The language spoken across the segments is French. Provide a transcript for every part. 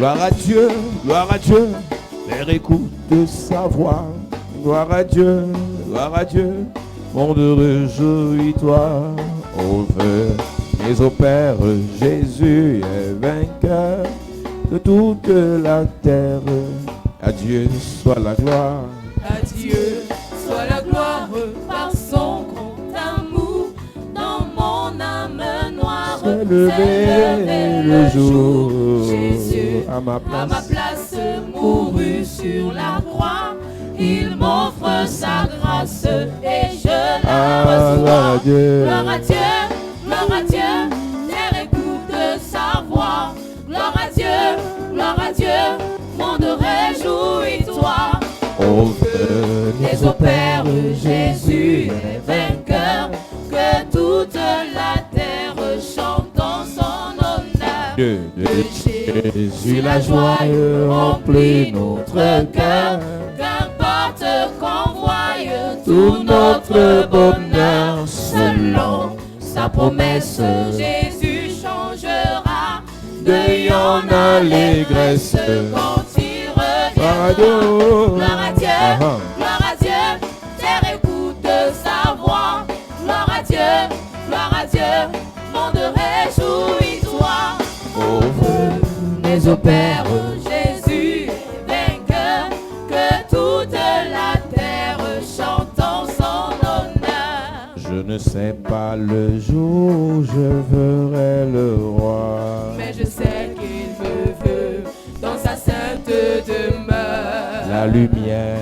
Gloire à Dieu, Père écoute sa voix. Gloire à Dieu, monde réjouis-toi. Ô Père, mais au Père, Jésus est vainqueur de toute la terre. À Dieu soit la gloire. À Dieu soit la gloire par son grand amour. Dans mon âme noire s'est levé le jour. Jésus à ma place mourut sur la croix. Il m'offre sa grâce et je la reçois. Gloire à Dieu, gloire à Dieu, gloire à Dieu. Terre écoute sa voix. Gloire à Dieu, monde réjouis-toi. ô venez au Père, Jésus est vainqueur, que toute la terre chante en son honneur. de Jésus la joie remplit notre cœur. Qu'importe qu'on voie Tout notre bonheur selon sa promesse, Jésus changera deuil en allégresse. quand il Gloire à reviendra. Dieu, Gloire à Dieu, Ah, ah. gloire à Dieu, terre écoute sa voix. Gloire à Dieu, monde réjouis-toi. Ô venez au Père, Jésus est vainqueur, que toute la terre chante en son honneur. je ne sais pas le jour où je verrai le roi. Mais je sais qu'il me veut dans sa sainte demeure. La lumière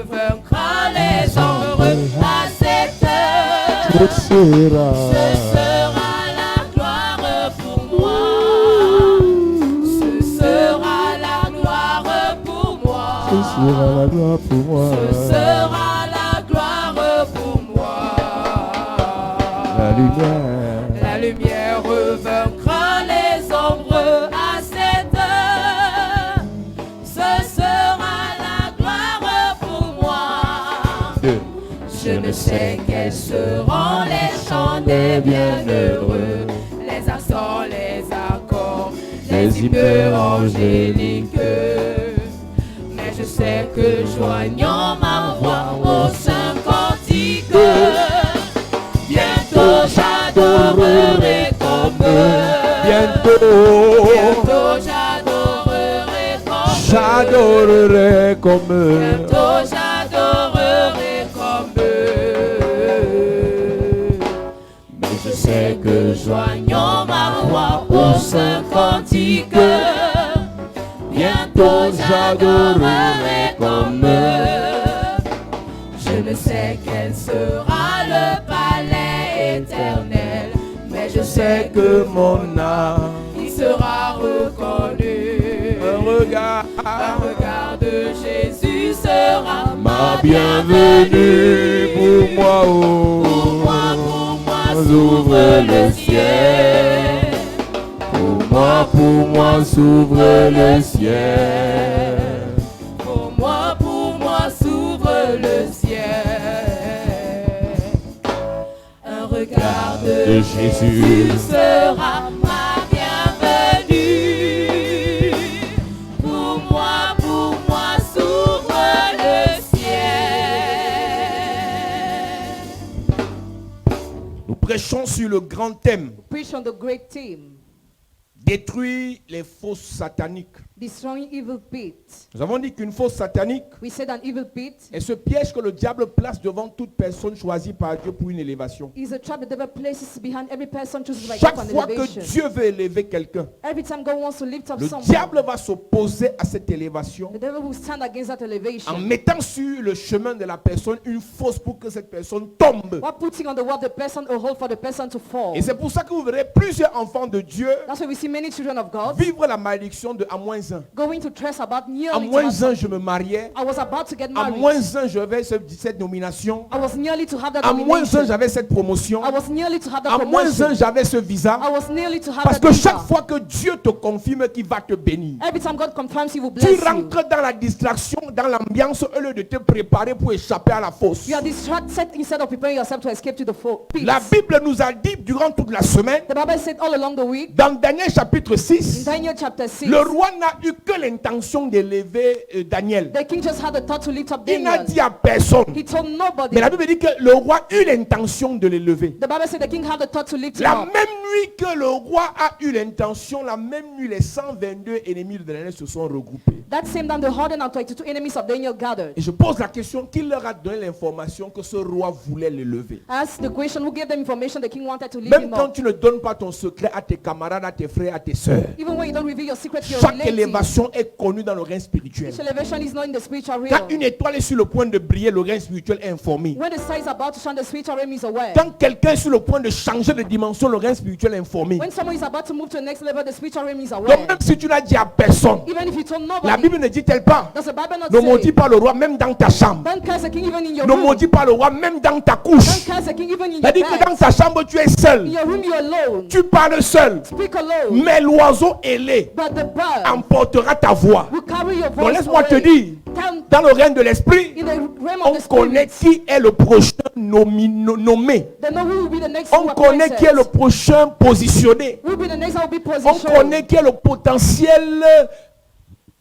vaincra les heureux à cette heure. ce sera Ce sera la gloire pour moi. Ce sera la gloire pour moi. ce sera la gloire pour moi. Ce sera la gloire pour moi. La La lumière vaincra les ombres à cette heure. Ce sera la gloire pour moi. Je ne sais quels seront les chants des bienheureux, les accents, les accords, les hymnes angéliques. Mais je sais que joignant ma voix au saint cantique, bientôt j'adorerai comme eux. Bientôt J'adorerai comme eux. j'adorerai comme eux. Bientôt j'adorerai comme eux. Mais je sais que joignant ma voix au saint cantique, bientôt j'adorerai comme eux. Je ne sais quel sera le palais éternel, mais je sais Que mon âme, qu'il sera reconnu. un regard de Jésus sera ma bienvenue pour moi. Pour moi, s'ouvre le ciel. Pour moi, s'ouvre le ciel. Pour moi, s'ouvre le ciel. Un regard de Jésus sera ma bienvenue. Pour moi, s'ouvre le ciel. Nous prêchons sur le grand thème: Preach on the great theme, détruire les fausses sataniques. destroying evil pit. Nous avons dit qu'une fausse satanique We said an evil pit est ce piège que le diable place devant toute personne choisie par Dieu pour une élévation. is a trap the devil places behind every person chooses by God Chaque for an fois que elevation. Dieu veut élever quelqu'un, Every time God wants to lift up le someone, diable va s'opposer à cette élévation the devil will stand against that en elevation. mettant sur le chemin de la personne une fausse pour que cette personne tombe. While putting on the word the person a hold for the person to fall. Et c'est pour ça que vous verrez plusieurs enfants de Dieu That's why we see many children of God vivre la malédiction de à moins -1. Going to stress about À nearly to have -1, something. je me mariais. I was about to get À married. -1, j'avais cette nomination. I was nearly to have that À -1, nomination. j'avais cette promotion. I was nearly to have that À promotion. -1, j'avais ce visa. I was nearly to have Parce that que visa. chaque fois que Dieu te confirme qu'il va te bénir, Every time God confirms He will tu bless you. rentres dans la distraction, dans l'ambiance, au lieu de te préparer pour échapper à la fosse. You are distracted instead of preparing yourself to escape to the pit. La Bible nous a dit durant toute la semaine, The Bible said all along the week, dans Daniel chapitre in 6, Daniel chapter 6, le roi n'a eu que l'intention d'élever Daniel. the king just had the thought to lift up Il n'a Daniel. dit à personne. He told nobody. Mais la Bible dit que le roi a eu l'intention de l'élever. The Bible said the king had the thought to lift him La up. même nuit que le roi a eu l'intention, la même nuit, les 122 ennemis de Daniel se sont regroupés. That same time, the 122 enemies of Daniel gathered. Et je pose la question, qui leur a donné l'information que ce roi voulait l'élever? Ask the question, who gave them information the king wanted to lift Même him quand up? tu ne donnes pas ton secret à tes camarades, à tes frères, à tes sœurs, Even when you don't reveal your secret to your chaque relatives. élévation est connue dans le règne spirituel. Each elevation is not in the spiritual Quand realm. une étoile est sur le point de briller, le règne spirituel est informé. When the star is about to shine, the spiritual realm is aware. Quand quelqu'un est sur le point de changer de dimension, le règne spirituel est informé. When someone is about to move to the next level, the spiritual realm is Donc aware. même si tu n'as dit à personne, Even if you told la nobody, Bible ne dit-elle pas, does the Bible not ne maudis say, pas le roi même dans ta chambre. don't curse the king even in your Ne room. maudis pas le roi même dans ta Don't couche. curse the king even in your C'est-à-dire que dans bed. ta chambre, tu es In seul. your room, you're alone. Tu parles seul. Speak alone. Mais l'oiseau ailé But the bird emportera ta voix. will carry your Donc voice laisse-moi te away. dire, dans le règne de l'esprit, In the realm on of the connaît spirit, qui est le prochain nommé. they know who will be the next On who connaît qui est le appointed. prochain positionné. Who will be the next that will be On positioned. connaît qui est le potentiel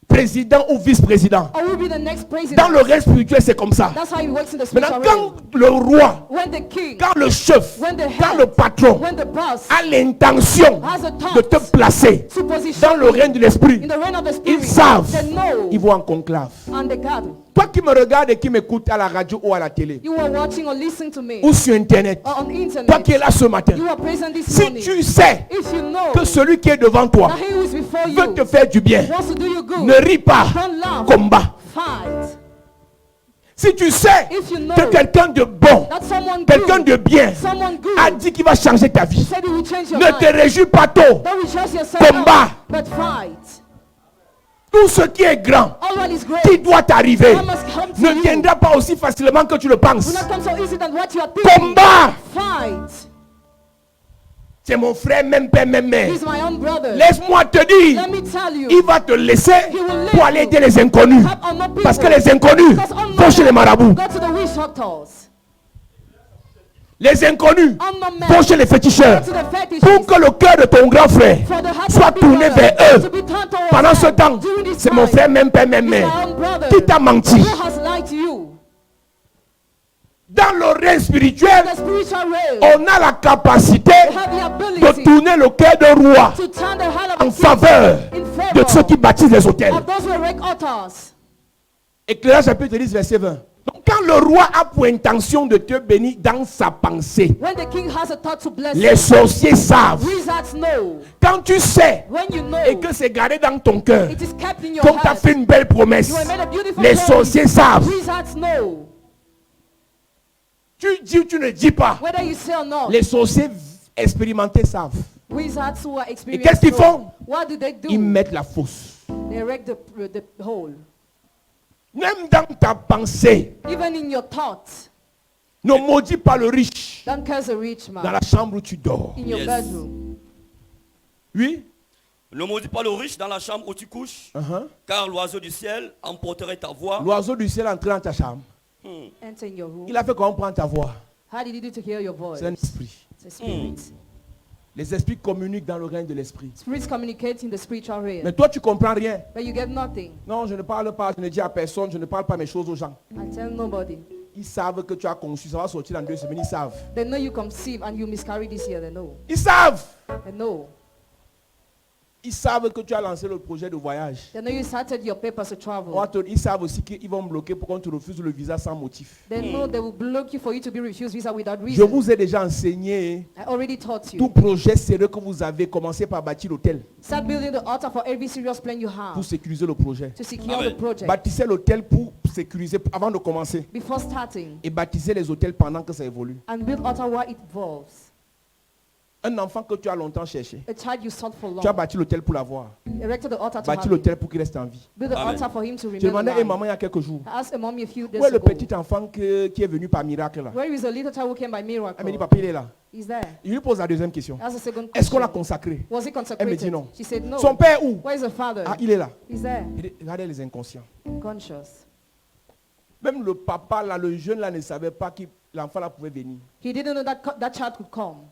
président ou vice-président. Or who will be the next Dans president. le règne spirituel, c'est comme ça. That's how it works in the Maintenant, spiritual realm. quand le roi, When the king, quand le chef, when the quand head, le patron when the boss a l'intention has a de te thought placer to position dans le règne de l'esprit, in the reign of the spirit, ils savent, they know ils vont en conclave. and they gather. Toi qui me regardes et qui m'écoutes à la radio ou à la télé, You are watching or listening to me ou sur Internet, or on toi internet. qui es là ce matin, You are present this si morning. tu sais If you know que celui qui est devant toi that he who is before veut you te faire du bien, wants to do you good, ne ris pas, don't laugh, combat. fight. Si tu sais If you know que quelqu'un de bon, that someone quelqu'un good, de bien someone good a dit qu'il va changer ta vie, said he will change your ne te mind, réjouis pas tôt. don't rejoice yourself Combat. up, but fight. Tout ce qui est grand, All what is qui great, doit t'arriver, what must come to ne you, viendra pas aussi facilement que tu le will penses. not come so easy than what you are thinking. Combat. Fight. C'est mon frère, même père, même mère. He's my own brother. Laisse-moi te dire, Let me tell you, il va te laisser He will leave pour aller you. aider les inconnus. help unknown people. Parce que les inconnus Because unknown vont chez les men marabouts. go to the witch doctors. Les inconnus Unknown men vont chez les féticheurs. go to the fetishes. Pour que le cœur de ton grand frère For the heart soit of the tourné brother vers to eux. be turned towards Pendant ce them. temps, During this c'est mon time, frère, même père, même he's mère, my own brother qui t'a menti. who has lied to you. Dans le règne spirituel, The spiritual realm, on a la capacité you have the de ability tourner le cœur d'un roi to turn the heart of en the king faveur in de ceux favor qui bâtissent les hôtels. of those who erect altars. Éclairage chapitre 10, verset 20. Donc quand le roi a pour intention de te bénir dans sa pensée, When the king has a thought to bless les you, sorciers savent. wizards know. Quand tu sais When you know, et que c'est gardé dans ton cœur, it is kept in your qu'on t'a heart. fait une belle promesse, You have made a beautiful les promise. sorciers savent. Wizards know. Tu dis ou tu ne dis pas, Whether you say or not, les sorciers expérimentés savent. wizards who are Et experienced qu'est-ce qu'ils know. font? What do they do? Ils mettent la fosse. They erect the hole. Même dans ta pensée, Even in your thoughts, ne maudis pas le riche don't curse a rich dans man la chambre où tu dors. in your Yes. bedroom. Oui? Ne maudis pas le riche dans la chambre où tu couches, car l'oiseau du ciel emporterait ta voix. L'oiseau du ciel est entré dans ta chambre. Enter in your room. Il a fait comment prendre ta voix? How did he do to hear your voice? C'est un esprit. It's a spirit. Les esprits communiquent dans le règne de l'esprit. Spirits communicate in the spiritual realm. Mais toi, tu comprends rien. But you get nothing. Non, je ne parle pas, je ne dis à personne, je ne parle pas mes choses aux gens. I tell nobody. Ils savent que tu as conçu, ça va sortir dans 2 semaines, ils savent. They know you conceive and you miscarry this year. They know. Ils savent. They know. Ils savent que tu as lancé le projet de voyage. They know you started your papers to travel. Ils savent aussi qu'ils vont bloquer pour qu'on te refuse le visa sans motif. They know they will block you for you to be refused visa without Je reason. vous ai déjà enseigné I already taught tout you. projet sérieux que vous avez. Commencez par bâtir l'hôtel Start building the altar for every serious plan you have pour sécuriser le projet. to secure Amen. the project Bâtissez l'hôtel pour sécuriser avant de commencer. before starting Et bâtissez les hôtels pendant que ça évolue. and build altar while it evolves. Un enfant que tu as longtemps cherché. A child you sought for long. Tu as bâti l'hôtel pour l'avoir. Erected the altar to Bâti have him. l'hôtel pour qu'il reste en vie. Build the Amen. altar for him to Je remain demandais à alive. maman il y a quelques jours. I asked a mommy a few days Où est le ago. petit enfant qui est venu par miracle là? Where is the little child who came by Elle me dit, miracle? papa, il est là. He's there. Il lui pose la deuxième question. That's the second Est-ce qu'on l'a question. consacré? Was he Elle me consecrated? dit non. She said no. Son père où? Where is the father? Ah, il est là. He's there. Regardez les inconscients. Conscious. Même le papa là, le jeune là ne savait pas que l'enfant là pouvait venir. He didn't know that child could come.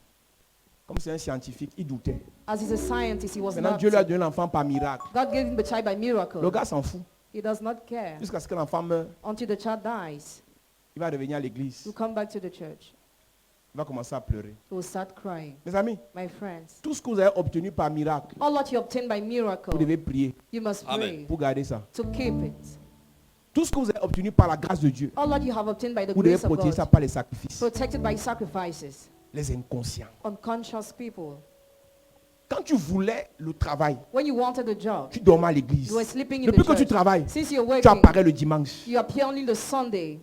Comme c'est un scientifique, il doutait. As he's a scientist, he was Maintenant not. Dieu lui a donné l'enfant par miracle. God gave him the child by miracle. Le gars s'en fout. He does not care Jusqu'à ce que l'enfant meure, until the child dies. il va revenir à l'église. He'll come back to the church. Il va commencer à pleurer. He will start crying. Mes amis, My friends, tout ce que vous avez obtenu par miracle, all what you obtain by vous miracle, devez prier you must Amen. pray pour garder ça. to keep it. Tout ce que vous avez obtenu par la grâce de Dieu, All what you have obtained by the vous devez grace of protéger ça God, par les sacrifices. protected by sacrifices. Les inconscients. Unconscious people. Quand tu voulais le travail, When you wanted a job, tu dormais à l'église. you were sleeping in Depuis the que tu church. travailles, Since you're tu working, apparais le dimanche. you appear only the Sunday.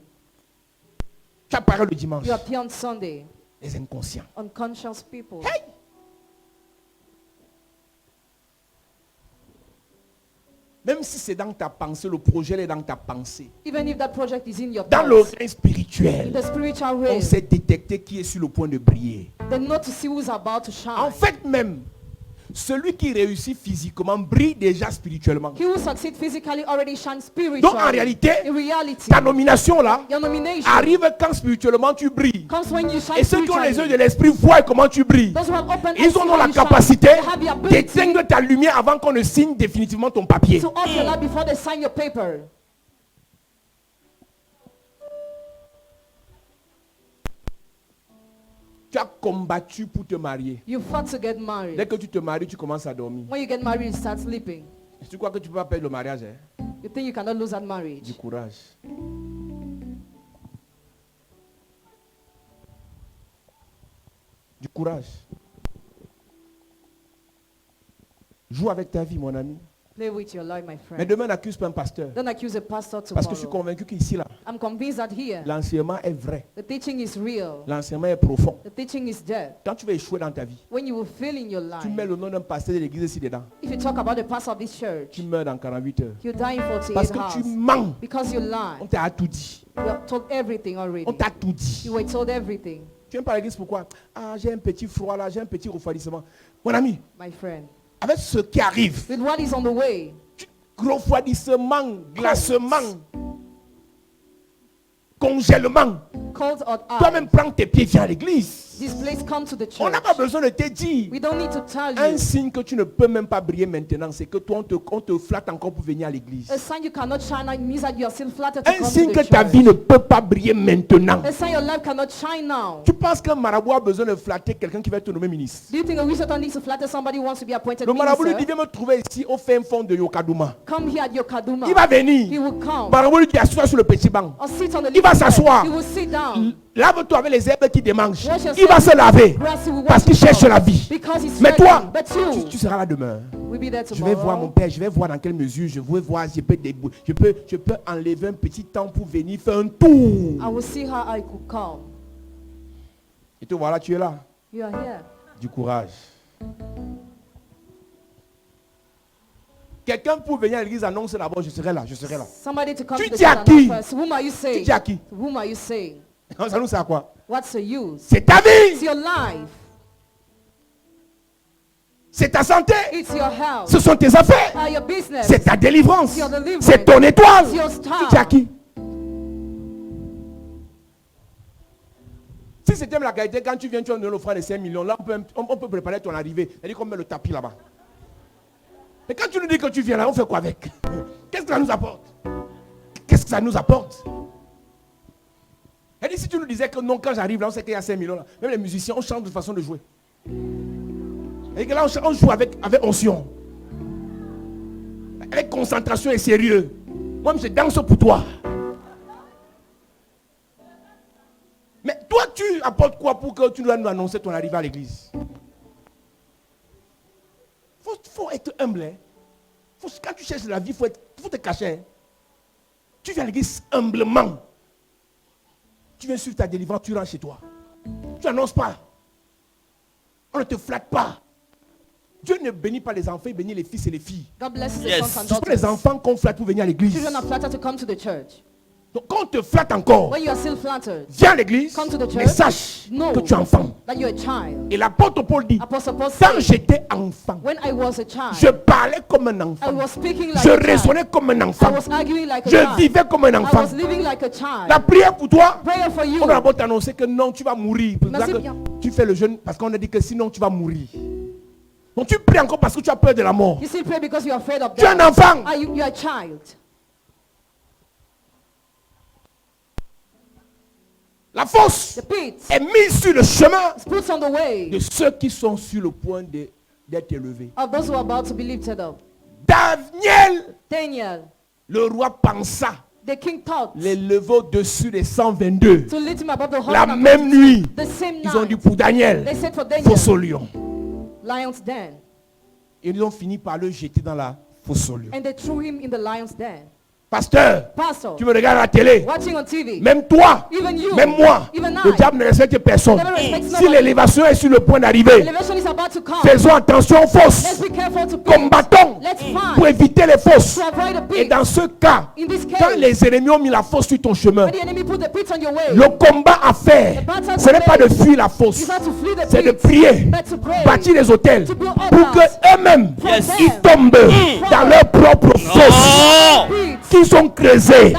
Tu apparais le dimanche. You appear on Sunday. Les inconscients. Unconscious people. Hey! Même si c'est dans ta pensée, le projet est dans ta pensée. Even if that project is in your Dans le thoughts, règne spirituel, in the spiritual on realm, sait détecter qui est sur le point de briller. they know to see who's about to En shine. fait même, celui qui réussit physiquement brille déjà spirituellement. He who succeeds physically already shines spiritually. Donc en réalité, in reality, ta nomination là your nomination arrive quand spirituellement tu brilles. comes when you shine Et ceux qui ont les yeux spiritually. de l'esprit voient comment tu brilles. Those who have open eyes Ils see ont how la you shine. capacité They have the ability d'éteindre ta lumière avant qu'on ne signe définitivement ton papier. to off your light before they sign your paper. Tu as combattu pour te marier. You fought to get Dès married. que tu te maries, tu commences à dormir. When you get married, you start sleeping. Tu crois que tu ne peux pas perdre le mariage, hein? You think you cannot lose that Du marriage. courage. Du courage. Joue avec ta vie, mon ami. Play with your life, my Mais friend. demain, n'accuse pas un pasteur. Don't accuse a pastor Parce que je suis tomorrow. convaincu qu'ici, là, I'm convinced that here, l'enseignement est vrai. the teaching is real. L'enseignement est profond. The teaching is there. Quand tu vas échouer dans ta vie, When you will fail in your tu mets life, le nom d'un pasteur de l'église ici dedans. if you talk about the pastor of this church, Tu meurs dans 48 heures. you die in 48 Parce que tu hours. mens. Because you On lie. t'a tout dit. You have told everything already. On t'a tout dit. You were told everything, Tu viens pas à l'église pourquoi? Ah, j'ai un petit froid là, j'ai un petit refroidissement. Mon ami, my friend. avec ce qui arrive, With what is on the way, refroidissement, glacement, congèlement, cold or toi-même ice, prends tes pieds, viens à l'église. this place come to the On church. n'a pas besoin de te dire. We don't need to tell Un you. signe que tu ne peux même pas briller maintenant, c'est que toi, on te flatte encore pour venir à l'église. A sign you cannot shine out means that you are still flattered to Un come signe to que the ta vie church. ne peut pas briller maintenant. A sign your life cannot shine now. Tu penses qu'un marabout a besoin de flatter quelqu'un qui va être nommé ministre? Do you think a wizard needs to flatter somebody who wants to be appointed Le marabout lui dit, minister? viens me trouver ici au fin fond de Yokadouma. Come here at your Kaduma. Il va He venir. will come. Le marabout lui dit, assois sur le petit banc. Or sit on the Il va little bed. s'asseoir. He will sit down. Lave-toi avec les herbes qui démangent. Wash yourself. Il va se laver Grass, he will parce wash qu'il cherche himself. la vie. Because he's Mais toi, sweating. But tu you seras là demain. will be there Je vais voir mon tomorrow. père, je vais voir dans quelle mesure je veux voir, je peux enlever un petit temps pour venir faire un tour. I will see how I could come. Et te voilà, tu es là. You are here. Du courage. Quelqu'un pour venir à l'église annonce d'abord, je serai là, je serai là. Somebody to come Tu to the dis à church qui? and announce first. Whom are you Tu saying? dis à qui? Whom are you saying? Ça nous sert à quoi? What's the use? C'est ta It's vie, your life. c'est ta santé, It's your health. ce sont tes affaires, Your business. c'est ta délivrance, It's your deliverance. c'est ton étoile. It's your Tu star. dis à qui? Si c'était la qualité, quand tu viens, tu as donné l'offrande de 5 millions, là on peut préparer ton arrivée. C'est-à-dire qu'on met le tapis là-bas. Mais quand tu nous dis que tu viens là, on fait quoi avec? Qu'est-ce que ça nous apporte? Qu'est-ce que ça nous apporte? Et si tu nous disais que non, quand j'arrive là, on sait qu'il y a 5 millions là. Même les musiciens, on change de façon de jouer. Et que là, on joue avec onction. Avec concentration et sérieux. Moi, je danse pour toi. Mais toi, tu apportes quoi pour que tu dois nous annoncer ton arrivée à l'église? Faut être humble. Hein? Quand tu cherches la vie, faut te cacher. Hein? Tu viens à l'église humblement. Tu viens suivre ta délivrance, tu rentres chez toi. Tu n'annonces pas. On ne te flatte pas. Dieu ne bénit pas les enfants, il bénit les fils et les filles. God blesses the Yes. sons and Ce sont les daughters. enfants qu'on flatte pour venir à l'église. Children are flattered to come to the church. Donc quand on te flatte encore, When you are still flattered, viens à l'église, Come to the mais church. sache No. que tu es enfant. that you're a child. Et l'apôtre Paul dit, Apostle Paul quand said, j'étais enfant, when I was a child, je parlais comme un I enfant. was speaking like Je a child. raisonnais comme un I enfant. was arguing like a Je child. vivais comme un I enfant. was living like a child. La prière pour toi, Prayer for you. on a d'abord t'annoncer que non, tu vas mourir. C'est pour ça Merci que bien. tu fais le jeûne parce qu'on a dit que sinon tu vas mourir. Donc tu pries encore parce que tu as peur de la mort. You still pray because you're afraid of Tu es un death. enfant. You're a child. La force The pit est mise sur le chemin is put on the way de ceux qui sont sur le point d'être élevés. of those who are about to be lifted up. Daniel, Daniel, le roi pensa the king thought les lever au-dessus des 122. to lift him above the La 100. même nuit, The same ils ont dit night, pour Daniel, they said for Daniel, fosse au lion. lion's den. Et ils ont fini par le jeter dans la fosse au lion. And they threw him in the lion's den. Pasteur, Pastor, tu me regardes à la télé. watching on TV, Même toi, even you, même moi, even le I, diable ne respecte personne. never respects Si nobody. l'élévation est sur le point d'arriver, Elevation is about to come. faisons attention aux Let's fausses. be careful to pit. Combattons Let's pour fight éviter les fausses. to avoid the Et pit. dans ce cas, In this quand case, les ennemis ont mis la fosse sur ton chemin, when the enemy put the pit on your way, le combat à faire, ce n'est pas de fuir la fosse, it's not to flee the c'est de pit, prier, but to pray. bâtir les hôtels To build pour altars. que eux-mêmes Yes. ils tombent dans leur propre fosse Oh. qui sont creusés.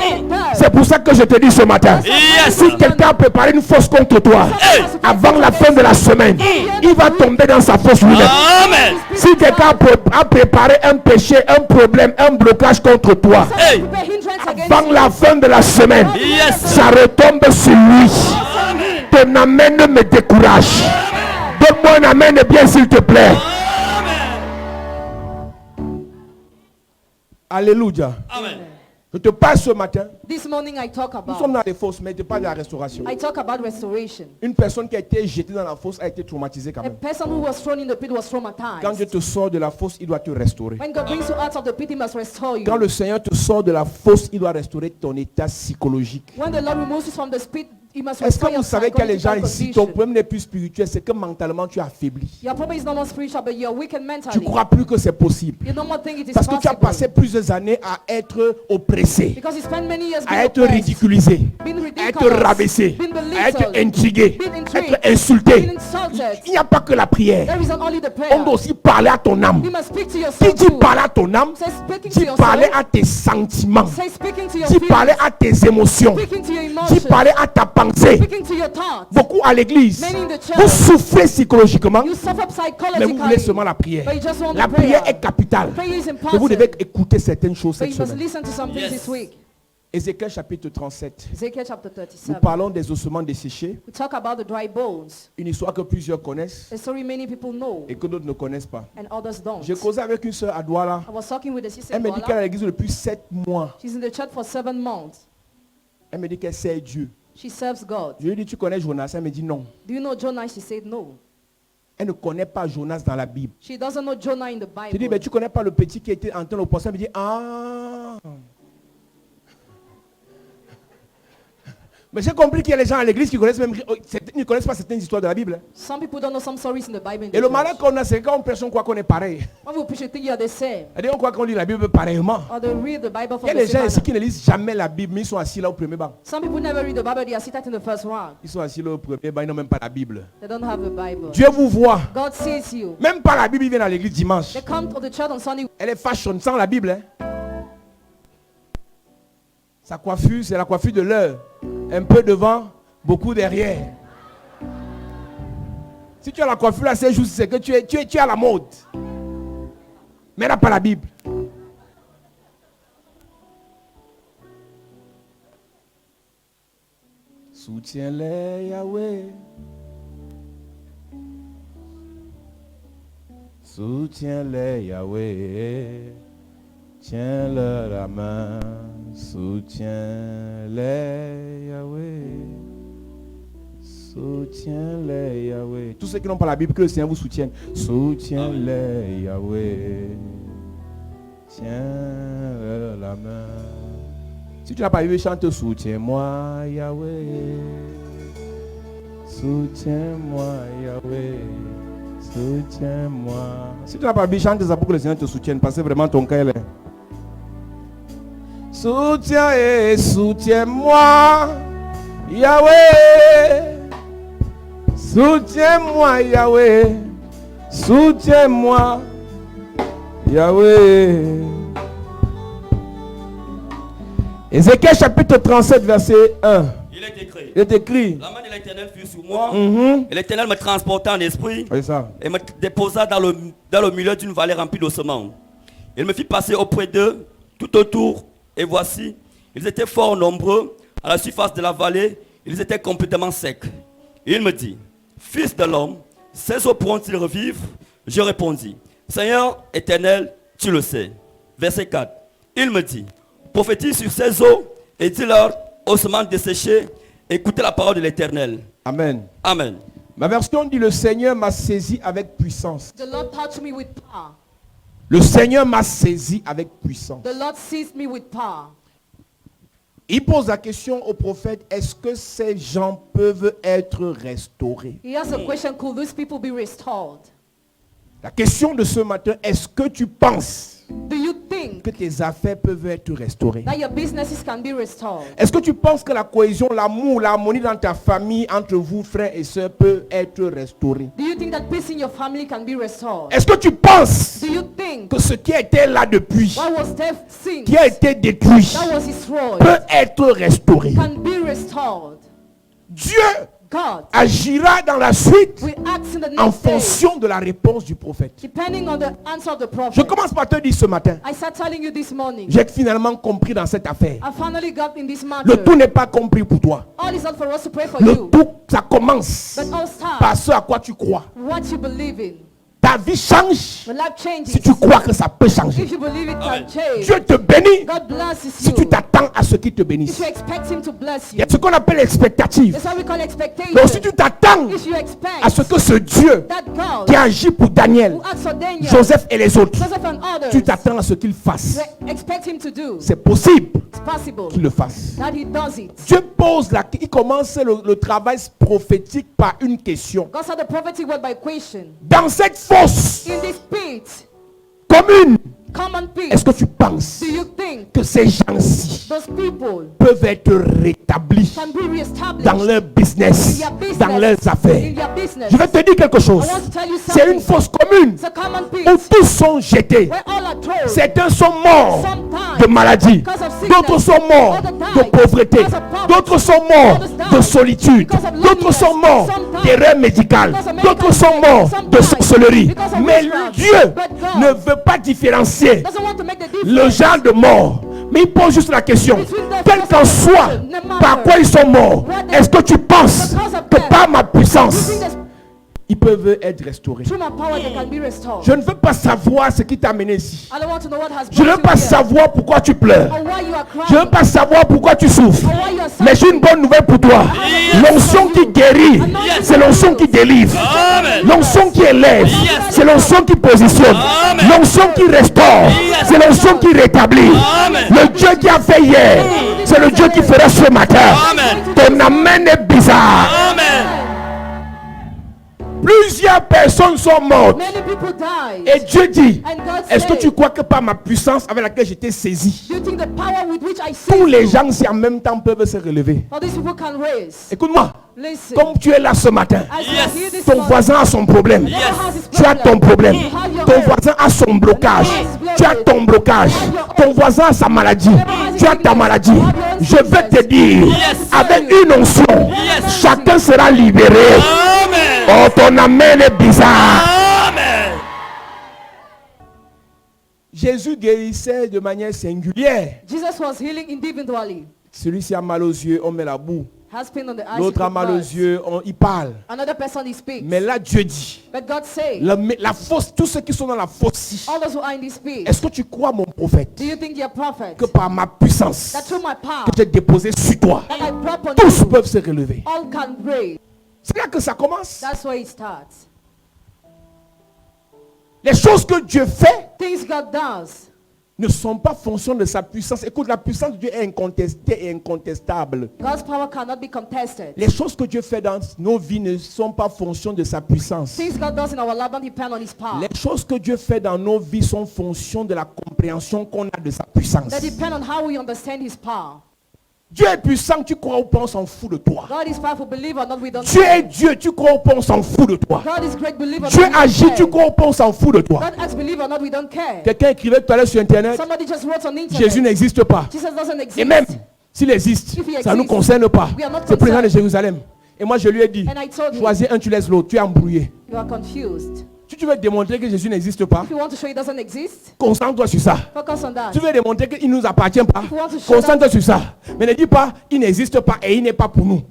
C'est pour ça que je te dis ce matin, Yes. si quelqu'un a préparé une fosse contre toi, avant la fin de la semaine, il va tomber dans sa fosse lui-même. Amen. Si quelqu'un a préparé un péché, un problème, un blocage contre toi, Hey. avant la fin de la semaine, Yes. ça retombe sur lui. Ton amen ne me décourage. Donne-moi un amen bien s'il te plaît. Alléluia. Amen. Je te parle ce matin. This morning I talk Nous sommes about, dans les fosses, mais je te parle de la restauration. I talk about restoration. Une personne qui a été jetée dans la fosse a été traumatisée quand A même. person who was thrown in the pit was Quand Dieu traumatized. te sort de la fosse, il doit te restaurer. When God brings you out of the pit, He must restore you. Quand le Seigneur te sort de la fosse, il doit restaurer ton état psychologique. When the Lord removes you from the pit, He must Est-ce que restore your vous savez qu'il y a des gens psychological ici, ton condition. problème n'est plus spirituel, c'est que mentalement tu es affaibli. Your problem is not more spiritual, but you're weakened Tu mentally. ne crois plus que c'est possible. You no more think it is Parce que tu as passé possible. plusieurs années à être oppressé, Because you spent many years à being être oppressed, ridiculisé, being à être ridiculous, rabaissé, being à être belittled, intrigué, being à intrigued, être insulté. being insulted. Il n'y a pas que la prière. There isn't only the On prayer. doit aussi parler à ton âme. You must speak to your Qui soul dit too. parler à ton âme, Say speaking to dit your parler soul. à tes sentiments, Say speaking to your dit feelings. parler à tes émotions, Speaking to your dit emotions. parler à ta pensée. Speaking to your thoughts. Beaucoup à l'église, Many in the church. vous souffrez psychologiquement, You suffer mais vous voulez psychologically. seulement la prière. But you just want La the prayer. prière est capitale. Prayer is Mais vous important. devez écouter certaines choses But cette you must semaine. listen to some things Yes. this week. Ézéchiel chapitre 37. Ezekiel chapter Nous 37. parlons des ossements desséchés, We talk about the dry bones. une histoire que plusieurs connaissent A story many people know et que d'autres ne connaissent pas. and others don't. J'ai causé avec une sœur à Douala. I was talking with a sister. Elle me dit qu'elle est à Bola. l'église depuis 7 mois. She's in the church for 7 months. Elle me dit qu'elle sait Dieu. She serves God. Je lui ai dit, tu connais Jonas? Elle me dit non. Do you know Jonah? She said no. Elle ne connaît pas Jonas dans la Bible. She doesn't know Jonah in the Je dis, mais Bible. tu connais pas le petit qui était en train de penser? Elle me dit, ah. Mais j'ai compris qu'il y a des gens à l'église qui connaissent même, ne connaissent pas certaines histoires de la Bible. Some people don't know some stories in the Bible. In the Et le church. malheur qu'on a, c'est quand on prêche, on croit qu'on est pareil. When we preach, you think you are the same. C'est-à-dire, on croit qu'on lit la Bible pareillement. Or they read the Bible Il y a from des the gens same ici manner. qui ne lisent jamais la Bible, mais ils sont assis là au premier banc. Some people never read the Bible. They are seated in the first round. Ils sont assis là au premier banc, ils n'ont même pas la Bible. They don't have a Bible. Dieu vous voit. God sees you. Même pas la Bible, ils viennent à l'église dimanche. They come to the church on Sunday. Elle est fashion sans la Bible. Hein. Sa coiffure, c'est la coiffure de l'heure. Un peu devant, beaucoup derrière. Si tu as la coiffure là, c'est juste c'est que tu es à la mode. Mais elle n'a pas la Bible. Soutiens-les, Yahweh. Soutiens-les, Yahweh. Tiens-leur la main. Soutiens-les, Yahweh. Soutiens-les, Yahweh. Tous ceux qui n'ont pas la Bible, que le Seigneur vous soutienne. Soutiens-les, Yahweh. Tiens-leur la main. Si tu n'as pas la Bible, chante soutiens-moi, Yahweh. Soutiens-moi, Yahweh. Soutiens-moi. Si tu n'as pas Bible, chante ça pour que le Seigneur te soutienne. Parce que vraiment ton cœur est. Soutiens et soutiens-moi, Yahweh. Soutiens-moi, Yahweh. Soutiens-moi, Yahweh. Ézéchiel chapitre 37, verset 1. Il est écrit. Il est écrit. La main de l'Éternel fut sur moi. Mhm. Et l'Éternel me transporta en esprit. C'est ça. Et me déposa dans le milieu d'une vallée remplie d'ossements. Il me fit passer auprès d'eux, tout autour. Et voici, ils étaient fort nombreux. À la surface de la vallée, ils étaient complètement secs. Et il me dit, fils de l'homme, ces eaux pourront-ils revivre? Je répondis, Seigneur éternel, tu le sais. Verset 4. Il me dit, prophétise sur ces eaux et dis-leur, ossements desséchés, écoutez la parole de l'Éternel. Amen. Amen. Ma version dit, le Seigneur m'a saisi avec puissance. The Lord touched me with power. Le Seigneur m'a saisi avec puissance. The Lord seized me with power. Il pose la question au prophète, est-ce que ces gens peuvent être restaurés? He asked a question, could these people be restored? La question de ce matin, est-ce que tu penses Do you think que tes affaires peuvent être restaurées? that your businesses can be restored? Est-ce que tu penses que la cohésion, l'amour, l'harmonie dans ta famille, entre vous, frères et sœurs, peut être restaurée? Do you think that peace in your family can be restored? Est-ce que tu penses Do you think que ce qui était là depuis, what was there since, qui a été détruit, that was destroyed, peut être restauré? can be restored? Dieu God agira dans la suite will act in the en next day, fonction de la réponse du prophète. depending on the answer of the Je prophet. commence par te dire ce matin, I start telling you this morning, j'ai finalement compris dans cette affaire. I finally got in this matter. Le tout n'est pas compris pour toi. All is not for us to pray for Le you, tout, ça commence but all starts par ce à quoi tu crois. what you believe in. Ta vie change Your life changes si tu crois que ça peut changer. if you believe it Amen. can change. Dieu te bénit God blesses si you tu t'attends à ce qu'il te if bénisse. you expect him to bless Il y you. a ce qu'on appelle l'expectative. That's what we call expectation. Donc si tu t'attends If you expect à ce que ce Dieu that God qui agit pour Daniel, who acts for Daniel, Joseph et les autres, Joseph and others, tu t'attends à ce qu'il fasse. you expect him to do, C'est possible it's possible qu'il le fasse. that he does it. Dieu pose il commence le travail prophétique par une question. God said the prophetic word by question. Dans cette fosse In this pit, commune, common pit, est-ce que tu penses do you think que ces gens-ci those people peuvent être rétablis can be reestablished dans leur business, in their business, dans leurs in affaires? their business? Je vais te dire quelque chose. I want to tell you C'est something. une fosse commune It's a common pit où tous sont jetés. where all are thrown. Certains sont morts Sometimes de maladie, because of sickness, d'autres sont morts others de died pauvreté, because of poverty, d'autres sont morts others died de solitude, because of d'autres loneliness, sont morts sometimes d'erreurs médicales, because of medical d'autres sont care, morts some de died sorcellerie. because of Mais witchcraft. Dieu But God ne veut pas différencier doesn't want to make the le difference genre de mort. Mais il pose juste la question, between the quel qu'en soit no matter par quoi ils sont morts, what they- est-ce que tu penses the cause of que death, par ma you puissance, think that ils peuvent être restaurés? through my power they can be restored? Je ne veux pas savoir ce qui t'a amené ici. I don't want to know what has Je ne brought veux pas you here, savoir pourquoi tu pleures. or why you are Je ne crying, veux pas savoir pourquoi tu souffres. or why you are Mais j'ai suffering. une bonne nouvelle pour toi. L'onction qui guérit, c'est l'onction qui délivre. Amen. L'onction qui élève, c'est l'onction qui positionne. Amen. L'onction qui restaure, c'est l'onction qui rétablit. Amen. Le Dieu qui a fait hier, c'est le Dieu qui fera ce matin. Amen. Ton amen est bizarre. Amen. Plusieurs personnes sont mortes. Many people died. Et Dieu dit, And God est-ce que said, tu crois que par ma puissance avec laquelle j'étais saisi, do you think the power with which I tous see les gens si en même temps peuvent se relever? all these people can raise? Écoute-moi, Listen, comme tu es là ce matin, as you Yes. are here this ton morning, voisin a son problème. Yes. whoever has his Tu as ton problème. you have your Ton own. voisin a son blocage. Tu as ton blocage. Ton voisin a sa maladie. Tu as ta maladie. Je vais te dire, Yes. avec une onction, Yes. chacun sera libéré. Amen. Oh, ton amen est bizarre. Amen. Jésus guérissait de manière singulière. Jesus was healing individually. Celui-ci a mal aux yeux, on met la boue. Has pain on the eyes. L'autre he a mal aux confess. yeux, il parle. Another person he speaks. Mais là, Dieu dit, But God said, la fosse, tous ceux qui sont dans la fosse, all those who are in this pit, est-ce que tu crois, mon prophète, do you think you're a prophet? que par ma puissance That through my power que j'ai déposée sur toi, that I brought upon tous you, peuvent se relever? all can pray. C'est là que ça commence. That's where it starts. Les choses que Dieu fait, Things God does, ne sont pas fonction de sa puissance. Écoute, la puissance de Dieu est incontestée et incontestable. God's power cannot be contested. Les choses que Dieu fait dans nos vies ne sont pas fonction de sa puissance. Things God does in our life don't depend on His power. Les choses que Dieu fait dans nos vies sont fonction de la compréhension qu'on a de sa puissance. They depend on how we understand His power. Dieu est puissant, tu crois ou pas, on s'en fout de toi. God is powerful, believe or not, we don't Dieu est care. Dieu, tu crois ou pas, on s'en fout de toi. God is great, believe or Dieu not, we don't agit, care. tu crois ou pas, on s'en fout de toi. God acts, believe or not, we don't care. Quelqu'un écrivait tout à l'heure sur Internet, Somebody just wrote on the internet. Jésus n'existe pas. Jesus doesn't exist. Et même s'il existe, If he ça ne nous exists, concerne pas. we are not C'est le président de concerned. Jérusalem. Et moi je lui ai dit, And I told him, choisis un, tu laisses l'autre, tu es embrouillé. you are confused. Si tu veux démontrer que Jésus n'existe pas, If you want to show He doesn't exist, concentre-toi sur ça. focus on that. Tu veux démontrer qu'il ne nous appartient pas, If you want to show concentre-toi sur ça. Mais ne dis pas, il n'existe pas et il n'est pas pour nous.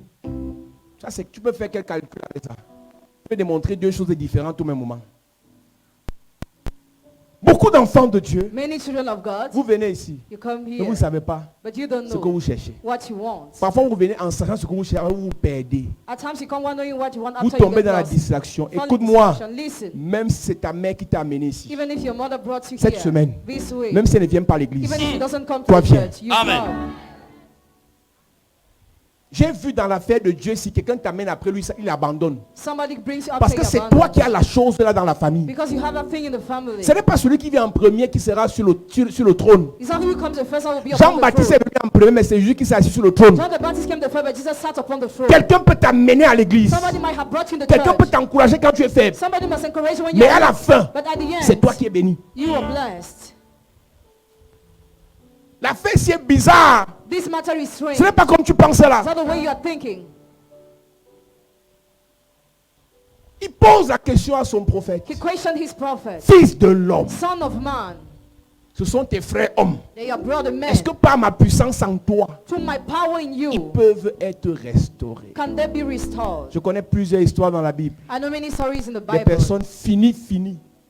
Ça c'est que tu peux faire quel calcul avec ça. Tu peux démontrer deux choses différentes au même moment. Beaucoup d'enfants de Dieu, Many children of God, vous venez ici, you come mais here, vous ne savez pas but you don't ce que know vous cherchez. what you want. Parfois vous venez en sachant ce que vous cherchez, vous vous perdez. At times you come one knowing what you want Vous after you tombez get dans la lost. distraction. Fall in Écoute-moi, distraction. Listen, même si c'est ta mère qui t'a amené ici, even if your mother brought you cette here semaine, this way, même si elle ne vient pas à l'église, even if it doesn't come Toi to viens. church, you Amen. come. j'ai vu dans l'affaire de Dieu, si quelqu'un t'amène après lui, il abandonne. Somebody brings you Parce after que you c'est abandon. toi qui as la chose là dans la famille. Because you have that thing in the family. Ce n'est pas celui qui vient en premier qui sera sur le trône. It's not who comes the first one will be upon the Jean-Baptiste est throne. venu en premier, mais c'est Jésus qui s'est assis sur le trône. John the Baptist came the first, but Jesus sat upon the throne. Quelqu'un peut t'amener à l'église. Somebody might have brought you in the Quelqu'un peut church. t'encourager quand tu es faible. Somebody must encourage you when Mais you're à la weak. fin, But at the end, c'est toi qui es béni. you are blessed. L'affaire si est bizarre. This matter is strange. Ce n'est pas comme tu pensais là. It's not the way you are thinking. Il pose la question à son prophète. He questioned his prophet. Fils de l'homme, Son of man, ce sont tes frères hommes. they are brother men. Est-ce que par ma puissance en toi, Through my power in ils you, peuvent être restaurés? can they be restored? Je connais plusieurs histoires dans la Bible. I know many stories in the Des Bible. personnes finies,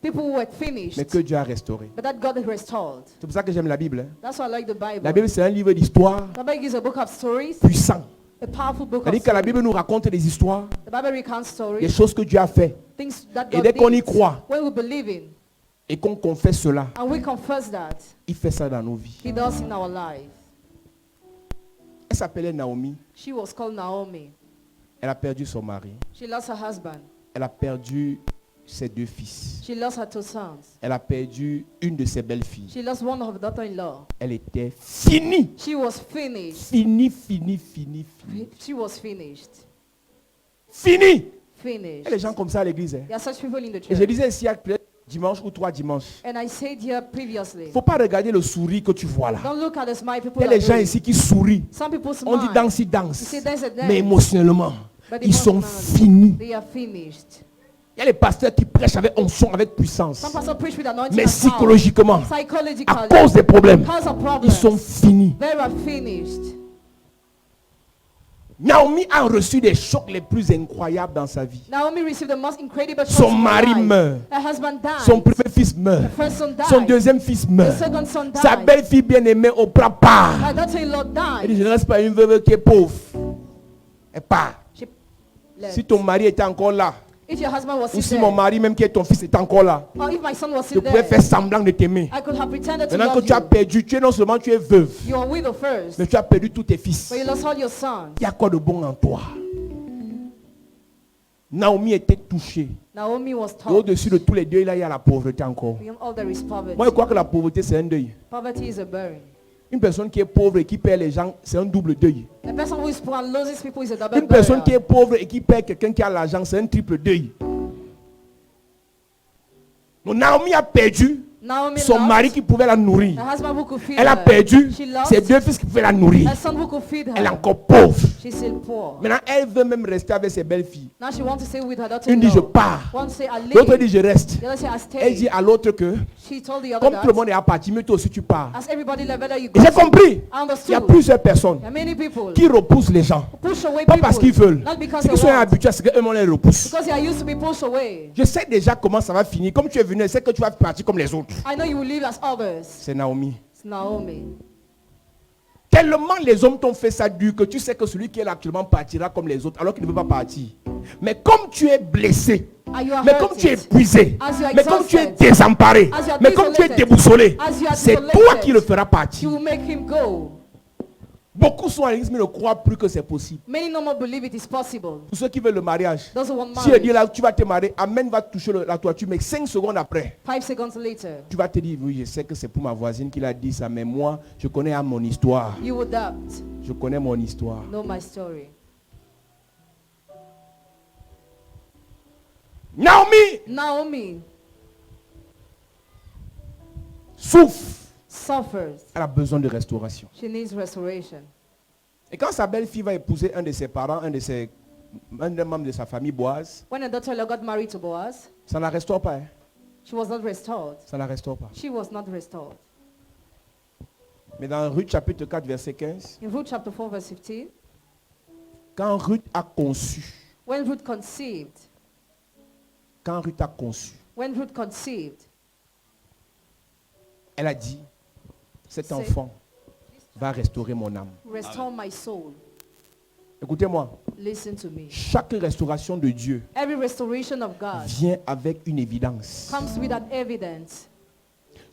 People who were mais finished, que Dieu a restauré. but that God has restored. C'est pour ça que j'aime la Bible. Hein. That's why I like the Bible. La Bible, c'est un livre d'histoire The Bible is a book of stories, puissant. a powerful book of C'est-à-dire que la stories. Bible nous raconte des histoires, The Bible recounts des stories, choses que Dieu a fait. things that Et God dès qu'on y did. croit When we believe in, et qu'on confesse cela, and we confess that, il fait ça dans nos vies. He does in our life. Elle s'appelait Naomi. She was called Naomi. Elle a perdu son mari. She lost her husband. Elle a perdu ses deux fils. She lost her two sons. Elle a perdu une de ses belles-filles. She lost one of her daughter-in-law. Elle était finie. She was finished. Finie. She was finished. Finie. Il Finished. y a des gens comme ça à l'église. Hein. There are such people in the Et je church. disais ici, il y a peut-être dimanche ou 3 dimanches. And I said here previously, Il ne faut pas regarder le sourire que tu vois là. don't look at the smile people Il y a are des gens doing. ici qui sourient. Some people On dit smile, danse, ils dansent. You say dance, they dance. Mais émotionnellement, but ils sont emotionally, finis. they are finished. Il y a les pasteurs qui prêchent avec onction, avec puissance. Some pastors preach with anointing Mais and power. psychologiquement, à Psychologically, cause des problèmes, because of ils problems, sont finis. they are finished. Naomi a reçu des chocs les plus incroyables dans sa vie. Naomi received the most incredible Son choice in her mari life. meurt. Her husband died. Son premier fils meurt. Her first son died. Son deuxième fils The meurt. second son died. Sa belle-fille bien-aimée Oprah part. Her daughter-in-law Elle dit, died. je ne reste pas une veuve qui est pauvre. Elle part. She left. Si ton mari était encore là, If your husband was ou still si mon there, mari même qui est ton fils était encore là, or if my son was je still pouvais there, faire semblant de t'aimer. I could have pretended to Maintenant que love tu as you. perdu, tu es non seulement tu es veuve, You are widow first, mais tu as perdu tous tes fils. but you lost all your sons. Il y a quoi de bon en toi? Naomi était touchée. Naomi was Et taught. au-dessus de tous les deuils, là, il y a la pauvreté encore. Beyond all there is poverty. Moi, je crois que la pauvreté, c'est un deuil. Poverty is a burden. Une personne qui est pauvre et qui perd les gens, c'est un double deuil. A person who is poor and loses people is a double Une personne qui burial. est pauvre et qui perd quelqu'un qui a l'argent, c'est un triple deuil. Donc, Naomi a perdu Naomi son lost mari qui pouvait la nourrir. her husband who could feed Elle a her. perdu She lost ses deux fils qui pouvaient la nourrir. her son who could feed her. Elle est encore pauvre. She's still poor. Maintenant, elle veut même rester avec ses belles-filles. Now she wants to stay with her Une dit, je daughter-in-law. pars. One say I L'autre leave. dit, je reste. The other say I Elle dit stay. à l'autre que, She told the other comme tout le that, monde est à partir, mais toi aussi tu pars. as everybody left, whether you Et go, j'ai compris. I Il y a understood. plusieurs personnes There are many people qui repoussent les gens. who push away Pas people. parce qu'ils veulent. Not because C'est they qu'ils sont want. habitués à ce qu'eux-mêmes les repoussent. Because they are used to be pushed away. Je sais déjà comment ça va finir. Comme tu es venu, je sais que tu vas partir comme les autres. I know you will live as others. C'est Naomi. It's Naomi. Tellement les hommes t'ont fait ça dur que tu sais que celui qui est là actuellement partira comme les autres alors qu'il ne veut pas partir. Mais comme tu es blessé, mais comme tu es hurted, épuisé, as you are mais comme tu es exhausted, désemparé, as you are mais comme tu es desolated, déboussolé, as you are c'est desolated, toi qui le feras you partir. will make him go. Beaucoup sont à l'église mais ne croient plus que c'est possible. Many no more believe it is possible. Pour ceux qui veulent le mariage, Those who want si il dit marriage, là, tu vas te marier, Amen va toucher la toiture, mais 5 secondes après, 5 seconds later, tu vas te dire, oui, je sais que c'est pour ma voisine qui l'a dit ça, mais moi, je connais mon histoire. you will doubt. Je connais mon histoire. Know my story. Naomi souffre. suffers. Elle a besoin de restauration. She needs restoration. Et quand sa belle-fille va épouser un de ses parents, un des membres de sa famille, Boaz, When her daughter-in-law got married to Boaz, ça ne la restaure pas. Hein? she was not restored. Ça ne la restaure pas. She was not restored. Mais dans Ruth chapitre 4, verset 15, In Ruth chapter 4 verse 15, quand Ruth a conçu, when Ruth conceived, elle a dit, cet C'est- enfant va restaurer mon âme. restore my soul. Écoutez-moi, Listen to me. chaque restauration de Dieu Every restoration of God vient avec une évidence. comes with an evidence.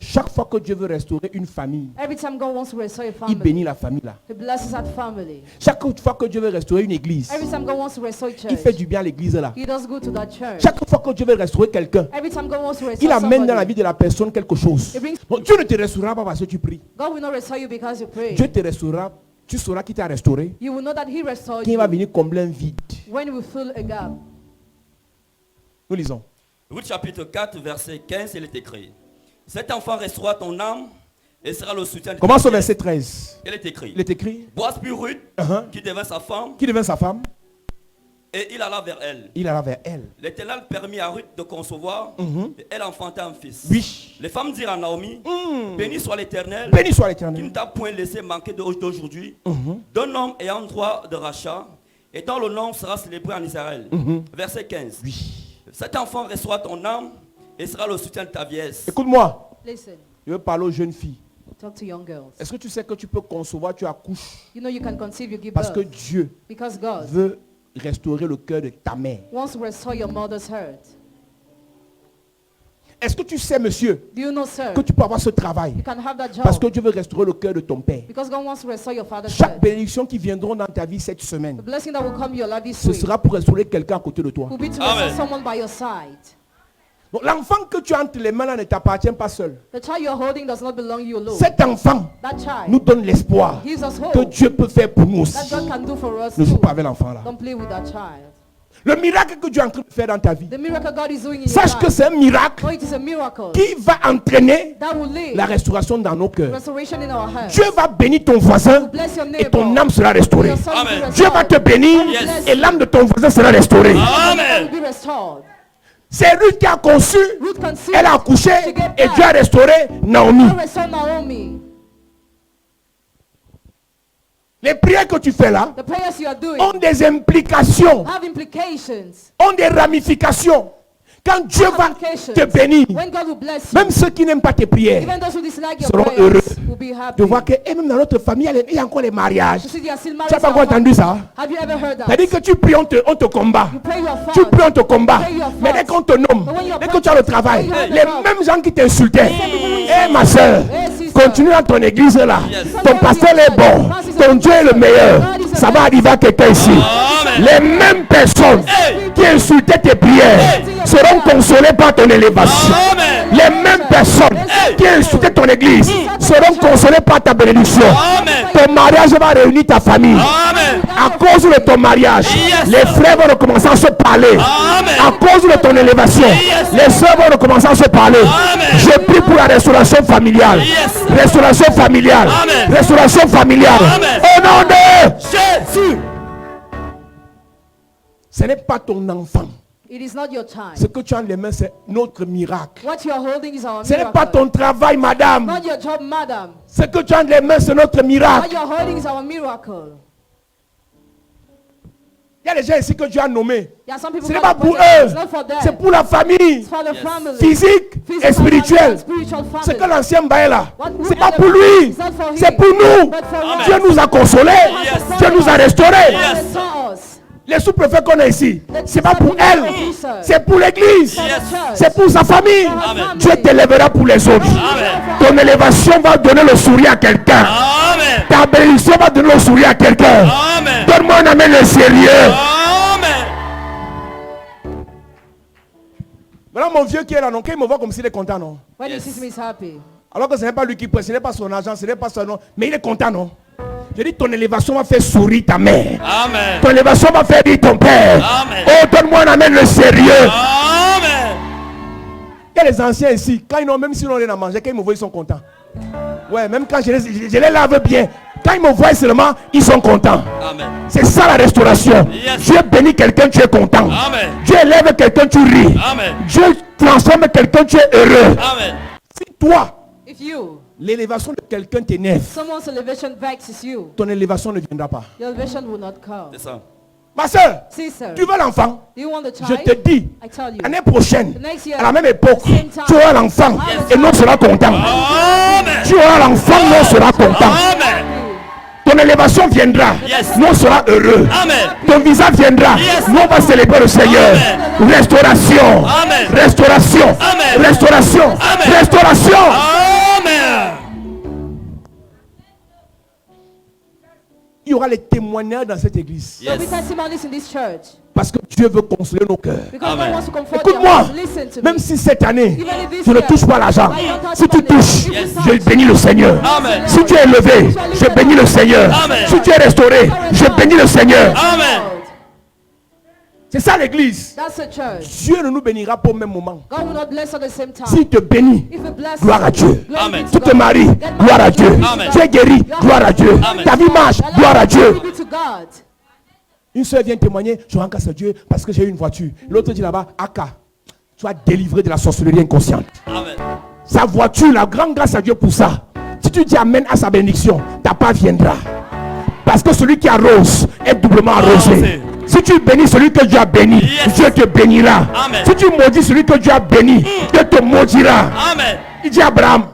Chaque fois que Dieu veut restaurer une famille, Every time God wants to restore a il family, bénit la famille là. He blesses that family. Chaque fois que Dieu veut restaurer une église, Every time God wants to restore a church, il fait du bien à l'église là. He does good to that church. Chaque fois que Dieu veut restaurer quelqu'un, Every time God wants to il restore amène dans la somebody, vie de la personne quelque chose. He brings- Donc, Dieu ne te restaurera pas parce que tu pries. God will not restore you because you pray. Dieu te restaurera. Tu sauras qui t'a restauré. You will know that He restored Qui va you venir combler un vide. when you fill a gap. Nous lisons. Ruth chapitre 4, verset 15, il est écrit. Cet enfant restaurera ton âme et sera le soutien de Commence au ta vie. verset 13. Il est écrit. Il est écrit. Boaz puis Ruth, Uh-huh. qui devint sa femme, Qui devint sa femme? et il alla vers elle. Il alla vers elle. L'Éternel permit à Ruth de concevoir, et elle enfanta un fils. Oui. Les femmes dirent à Naomi, béni soit l'Éternel, Béni soit qui ne l'Éternel. t'a point laissé manquer d'aujourd'hui, d'un homme ayant droit de rachat, et dont le nom sera célébré en Israël. Verset 15. Oui. Cet enfant reçoit ton âme et sera le soutien de ta vieillesse. Écoute-moi. Listen, Je veux parler aux jeunes filles. talk to young girls. Est-ce que tu sais que tu peux concevoir, tu accouches? You know you can conceive, you give Parce que birth. Dieu Because God veut restaurer le cœur de ta mère. wants to restore your mother's heart. Est-ce que tu sais, monsieur, Do you know, sir? que tu peux avoir ce travail? You can have that job. Parce que Dieu veut restaurer le cœur de ton père. Because God wants to restore your father's Chaque heart. bénédiction qui viendront dans ta vie cette semaine, The blessing that will come your life this ce week sera pour restaurer quelqu'un à côté de toi. will be to Amen. restore someone by your side. Donc, l'enfant que tu as entre les mains là ne t'appartient pas seul. The child you're holding does not belong you alone. Cet enfant That child nous donne l'espoir gives us que hope Dieu peut faire pour nous that aussi. God can do for us Ne joue too. pas avec l'enfant là. Don't play with that child. Le miracle que Dieu est en train de faire dans ta vie, The miracle God is doing in your sache que life, c'est un miracle oh, it is a miracle qui va entraîner that will lead la restauration dans nos cœurs. restoration in our hearts. Dieu va bénir ton voisin Bless your et neighbor. ton âme sera restaurée. Your son will be Amen. restored. Dieu va te bénir Yes. et l'âme de ton voisin sera restaurée. Your Amen. will be restored. C'est Ruth qui a conçu, Ruth conceived. elle a accouché She gave et birth. Dieu a restauré Naomi. God restored Naomi. Les prières que tu fais là The prayers you are doing ont des implications, have implications. ont des ramifications. Quand Dieu va Implications. te bénir, When God will bless you, même ceux qui n'aiment pas tes prières, even those who dislike your seront prayers heureux will be happy. de voir que et même dans notre famille, il y a encore les mariages. You see, they are still Tu married n'as pas to encore our entendu family. ça? Have you ever heard that? C'est-à-dire que tu pries, on te combat. You pray your Tu fast. pries, on te combat. Pray your Mais dès fast. qu'on te nomme, But when you're dès que tu as le travail, when you have the les job, mêmes gens qui t'insultaient, people eh ma soeur, Hey, sister. continue dans ton église là. Yes. Ton pasteur est bon. Ton Dieu est le meilleur. Ça va arriver à quelqu'un ici. Amen. Les mêmes personnes Hey. qui insultaient tes prières seront consolées par ton élévation. Amen. Les mêmes personnes Hey. qui insultaient ton église seront consolées par ta bénédiction. Amen. Ton mariage va réunir ta famille. Amen. À cause de ton mariage, Yes. les frères vont recommencer à se parler. Amen. À cause de ton élévation, Yes. les soeurs vont recommencer à se parler. Amen. Je prie pour la restauration familiale. Yes. Restauration familiale. Amen. Restauration familiale. Amen. Au nom de Jésus. ce n'est pas ton enfant. It is not your time. Ce que tu as en les mains, c'est notre miracle. What you are holding is our Ce n'est pas miracle. ton travail, madame. Not your job, madam. Ce que tu as en les mains, c'est notre What miracle. you are holding is our miracle. Il y a des gens ici que Dieu a nommés. There are some people Ce n'est God pas pour appointed. eux. It's not for them. C'est pour la famille It's for the family. physique Physical et spirituelle. and spiritual Ce family. que l'ancien bail là, What- c'est who pas are pour the- lui, it's not for c'est him, pour nous. but for us. Dieu nous a consolés, Yes. Dieu nous a restaurés. God restore us. Les sous-préfets qu'on a ici, c'est pas pour elle, c'est pour l'église, c'est pour sa famille. Amen. Dieu t'élèvera pour les autres. Amen. Ton élévation va donner le sourire à quelqu'un. Amen. Ta bénédiction va donner le sourire à quelqu'un. Amen. Donne-moi un amen le sérieux. Amen. Maintenant, mon vieux qui est là, non, quand il me voit comme s'il est content, non. When Yes. he sees me, he's happy. Alors que ce n'est pas lui qui prête, ce n'est pas son argent, ce n'est pas son nom, mais il est content, non. Je dis, ton élévation va faire sourire ta mère. Amen. Ton élévation va faire rire ton père. Amen. Oh, donne-moi un amen le sérieux. Amen. Il y a les anciens ici, quand ils n'ont même s'ils n'ont rien à manger, quand ils me voient, ils sont contents. Ouais, même quand je les lave bien, quand ils me voient seulement, ils sont contents. Amen. C'est ça la restauration. Yes. Dieu bénit quelqu'un, tu es content. Amen. Dieu élève quelqu'un, tu ris. Amen. Dieu transforme quelqu'un, tu es heureux. Amen. Si toi, If you, l'élévation de quelqu'un t'énerve, someone's elevation vexes you, ton élévation ne viendra pas. your elevation will not come. C'est ça. Ma soeur, Sister, tu veux l'enfant? do you want the Je child? te dis, I tell you. l'année prochaine, The next year, à la même époque, same time, tu auras l'enfant et nous sera content. Amen. Tu auras l'enfant, nous sera content. Amen. Ton élévation viendra, Yes. nous sera heureux. Amen. Ton visage viendra, Yes. nous on va célébrer le Seigneur. Amen. Restauration, Amen. restauration, Amen. restauration, Amen. restauration. Amen. Il y aura les témoignages dans cette église. There'll be Yes. testimonies in this church. Parce que Dieu veut consoler nos cœurs. Because Amen. God wants to comfort your Écoute-moi, hearts. Listen to même me. si cette année, Even if this tu ne year, touches pas l'argent, I don't touch si tu money. touches, If you je touch, bénis le Seigneur. Amen. Si tu es élevé, je bénis le Seigneur. Amen. Si tu es restauré, je bénis le Seigneur. Amen. C'est ça l'église. That's the church. Dieu ne nous bénira pas au même moment. God will not bless at the same time. S'il te bénit, If he blesses gloire à Dieu. glory Amen. be Tu to te God. maries, Get gloire à married, Dieu. glory be to Amen. God. Tu es guéri, gloire à Dieu. Amen. Ta vie marche, Your life gloire à Dieu. glory be to God. Une soeur vient témoigner, je rends grâce à Dieu parce que j'ai eu une voiture. L'autre dit là-bas, Aka, tu as délivré de la sorcellerie inconsciente. Amen. Sa voiture, la grande grâce à Dieu pour ça. Si tu dis amen à sa bénédiction, ta part viendra. Parce que celui qui arrose est doublement arrosé. Si tu bénis celui que Dieu a béni, Yes. Dieu te bénira. Amen. Si tu maudis celui que Dieu a béni, Dieu te maudira. Amen. Il dit à Abraham,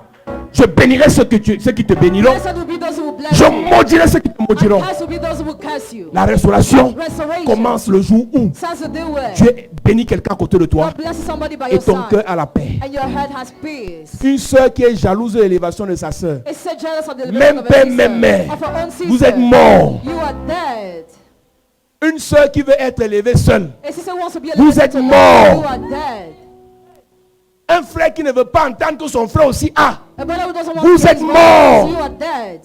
je bénirai ceux qui te béniront. Blessed will be those who will bless Je you. maudirai ceux qui te And maudiront. cursed will be those who will curse you. La restauration Restoration. commence le jour où Starts the day where Dieu bénit quelqu'un à côté de toi God blesses somebody by et your ton side. cœur a la paix. And your heart has peace. Une soeur qui est jalouse de l'élévation de sa soeur. It's so jealous of the Même elevation of père, her sister, même mère. of her own sister. Vous êtes morts. You are dead. Une soeur qui veut être élevée seule. A sister wants to be Vous elevated êtes alone. morts. You are dead. Un frère qui ne veut pas entendre que son frère aussi a. A brother who doesn't want Vous to be êtes his morts. brothers. You are dead.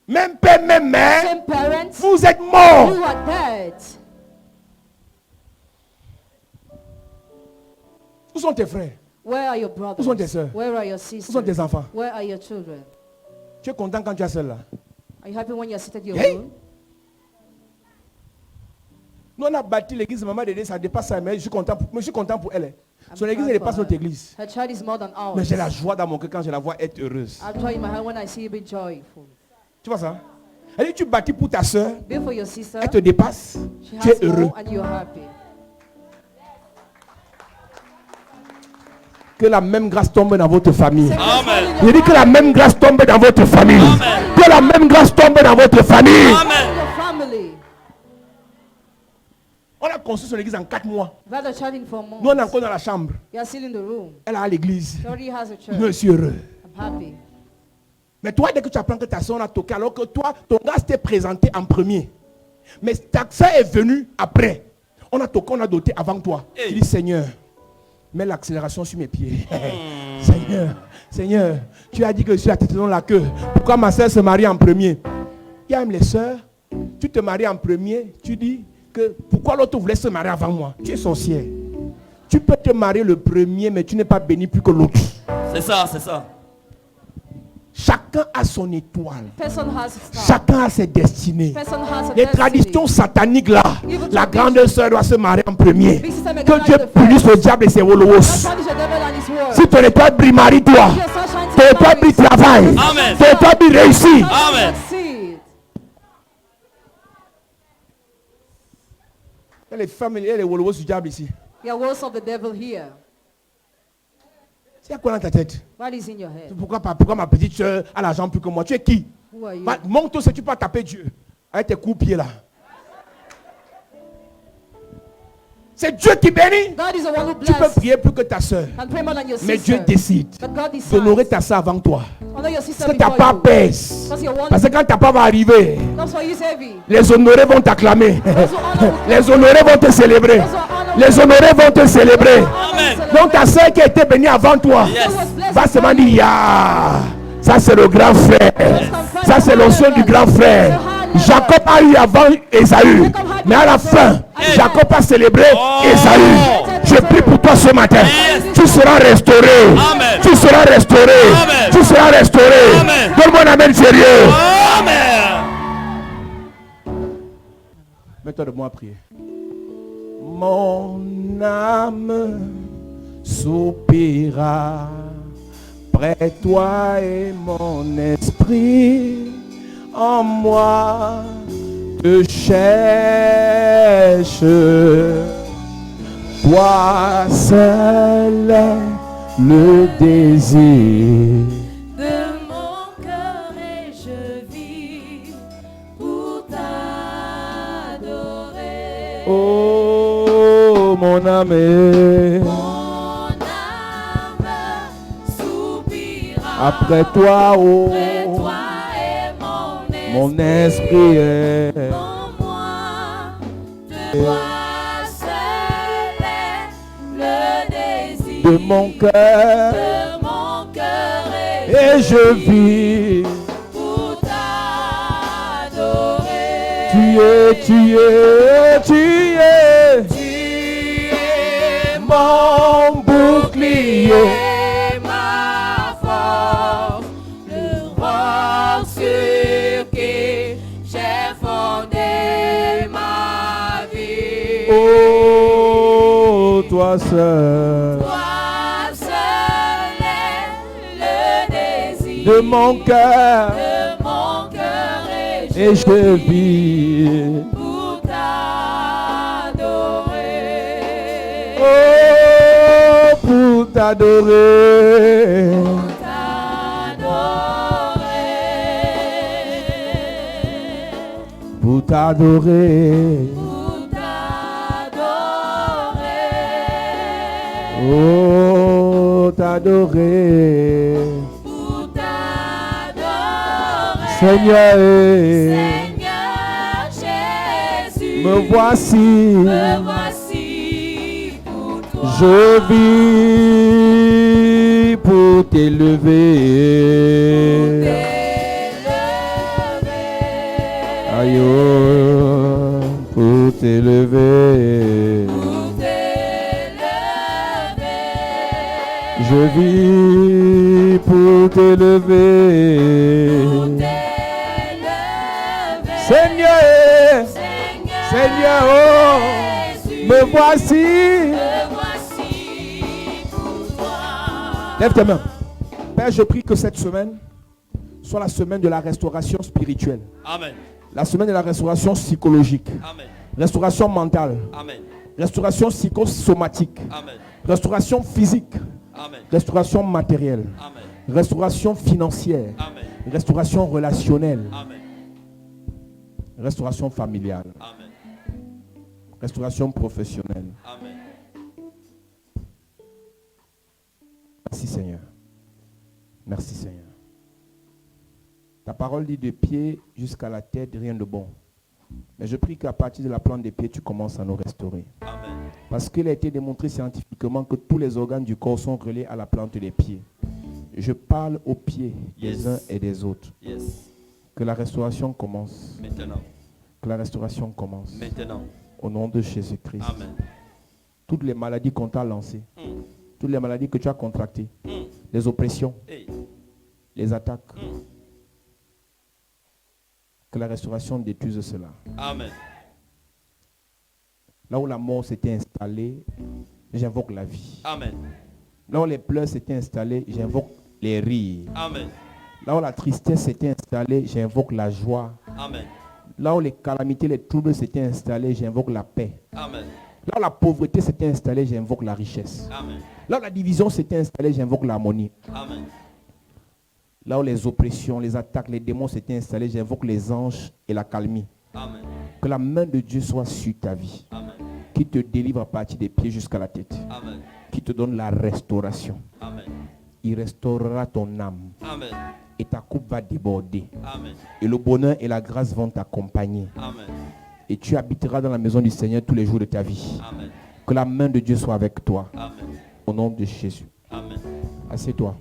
Même père, même mère. Same parents. Vous êtes morts. You are dead. Où sont tes frères? Where are your brothers? Où sont tes sœurs? Where are your Où sont sisters? tes enfants? Where are your children? Tu es content quand tu es seul là. Are you happy when you're seated your Hey. own? Nous on a bâti l'église de Maman Dédé, ça dépasse ça, mais je suis content pour elle. I'm Son église proud elle dépasse for notre her. église. Her child is more than ours. Mais j'ai la joie dans mon cœur quand je la vois être heureuse. I'll joy in my heart when I see you be joyful. Tu vois ça? Elle dit tu bâtis pour ta soeur, Be for your sister. elle te dépasse, She tu es has heureux. more and you're happy. Que la même grâce tombe dans votre famille. Amen. Je dis que la même grâce tombe dans votre famille. Amen. Que la même grâce tombe dans votre famille. Amen. Your family. On a construit son église en 4 mois. You've had a child in 4 months. Nous on est encore dans la chambre. You're still in the room. Elle a l'église. She already has a church. Je suis heureux. I'm happy. Mais toi, dès que tu apprends que ta soeur a toqué, alors que toi, ton gars s'était présenté en premier. Mais ta soeur est venue après. On a toqué, on a doté avant toi. Hey. Tu dis, Seigneur, mets l'accélération sur mes pieds. Seigneur, tu as dit que je suis la tête dans la queue. Pourquoi ma soeur se marie en premier? Il y a même les soeurs, tu te maries en premier, tu dis que pourquoi l'autre voulait se marier avant moi? Tu es sorcière. Tu peux te marier le premier, mais tu n'es pas béni plus que l'autre. C'est ça, c'est ça. Chacun a son étoile. Person has a star. Chacun a ses destinées. Person has a Les destiny. traditions sataniques là, la grande sœur doit se marier en premier. Big sister may Que get Dieu married punisse first. le diable et ses wolowos. God punish the devil and his word. Si ton étoile brille, marie-toi. Your sun shines Ton in étoile brille, marriage. travaille. Amen. Ton étoile brille, réussit. Amen. Succeed. Il y a les femmes et les wolowos du diable ici. Your words of the devil here. C'est quoi dans ta tête? What is in your head? Pourquoi ma petite soeur a l'argent plus que moi? Tu es qui? Who are you? Monte si tu peux taper Dieu avec tes coups de pied là. C'est Dieu qui bénit. God is the one who Tu peux blesses. prier plus que ta soeur. And pray more than your Mais sister. Dieu décide But God decides. d'honorer ta soeur avant toi. Honor your sister Parce que ta before part you. pèse. Because your one Parce que quand ta part va arriver, comes for you is heavy. les honorés vont t'acclamer. Those who honor will Les honorés vont te célébrer. Those who honor Les honorés vont te célébrer. Amen. Donc ta soeur qui a été bénie avant toi Yes. va seulement dire, ya, ça c'est le grand frère. Ça c'est l'onction du grand frère. Jacob a eu avant Ésaü. Mais à la fin, Jacob a célébré Ésaü. Je prie pour toi ce matin. Tu seras restauré. Amen. Tu seras restauré. Amen. Tu seras restauré. Amen. Donne-moi un amen sérieux. Amen. Mets-toi de moi à prier. Mon âme soupira près toi et mon esprit en moi te cherche. Toi seul est le désir de mon cœur et je vis pour t'adorer. Oh mon âme, Mon âme soupira après toi, oh après toi et mon esprit est en moi. De toi seul est le désir de mon cœur de mon cœur et je vis. pour t'adorer. Tu es mon bouclier. Et ma force, le roc sur qui j'ai fondé ma vie. Oh, toi seul Toi seul est le désir de mon cœur et et je vis. pour t'adorer. Oh, pour t'adorer. T'adorer. Pour t'adorer. Pour t'adorer. Oh, t'adorer. Pour t'adorer. Seigneur, Seigneur Jésus. me voici. Me voici pour toi. Je vis pour t'élever. T'élever. Aïe, oh, pour t'élever. Pour t'élever. Je vis pour t'élever. Pour t'élever. Seigneur, Seigneur, oh, Jésus. me voici. Me voici pour toi. Lève tes mains. Père, je prie que cette semaine soit la semaine de la restauration spirituelle. Amen. La semaine de la restauration psychologique. Amen. Restauration mentale. Amen. Restauration psychosomatique. Amen. Restauration physique. Amen. Restauration matérielle. Amen. Restauration financière. Amen. Restauration relationnelle. Amen. Restauration familiale. Amen. Restauration professionnelle. Amen. Merci Seigneur. Merci Seigneur. Ta parole dit de pied jusqu'à la tête, rien de bon. Mais je prie qu'à partir de la plante des pieds, tu commences à nous restaurer. Amen. Parce qu'il a été démontré scientifiquement que tous les organes du corps sont reliés à la plante des pieds. Je parle aux pieds des Yes. uns et des autres. Yes. Que la restauration commence. Maintenant. Que la restauration commence. Maintenant. Au nom de Jésus-Christ. Amen. Toutes les maladies qu'on t'a lancées, Mm. toutes les maladies que tu as contractées, Mm. les oppressions, Hey. les attaques, Mm. que la restauration détruise cela. Amen. Là où la mort s'était installée, j'invoque la vie. Amen. Là où les pleurs s'étaient installés, j'invoque les rires. Amen. Là où la tristesse s'était installée, j'invoque la joie. Amen. Là où les calamités, les troubles s'étaient installés, j'invoque la paix. Amen. Là où la pauvreté s'était installée, j'invoque la richesse. Amen. Là où la division s'était installée, j'invoque l'harmonie. Amen. Là où les oppressions, les attaques, les démons s'étaient installés, j'invoque les anges et la calmie. Amen. Que la main de Dieu soit sur ta vie. Amen. Qu'il qui te délivre à partir des pieds jusqu'à la tête, Amen. qui te donne la restauration. Amen. Il restaurera ton âme Amen. et ta coupe va déborder. Amen. Et le bonheur et la grâce vont t'accompagner. Amen. Et tu habiteras dans la maison du Seigneur tous les jours de ta vie. Amen. Que la main de Dieu soit avec toi. Amen. Au nom de Jésus. Amen. Assieds-toi.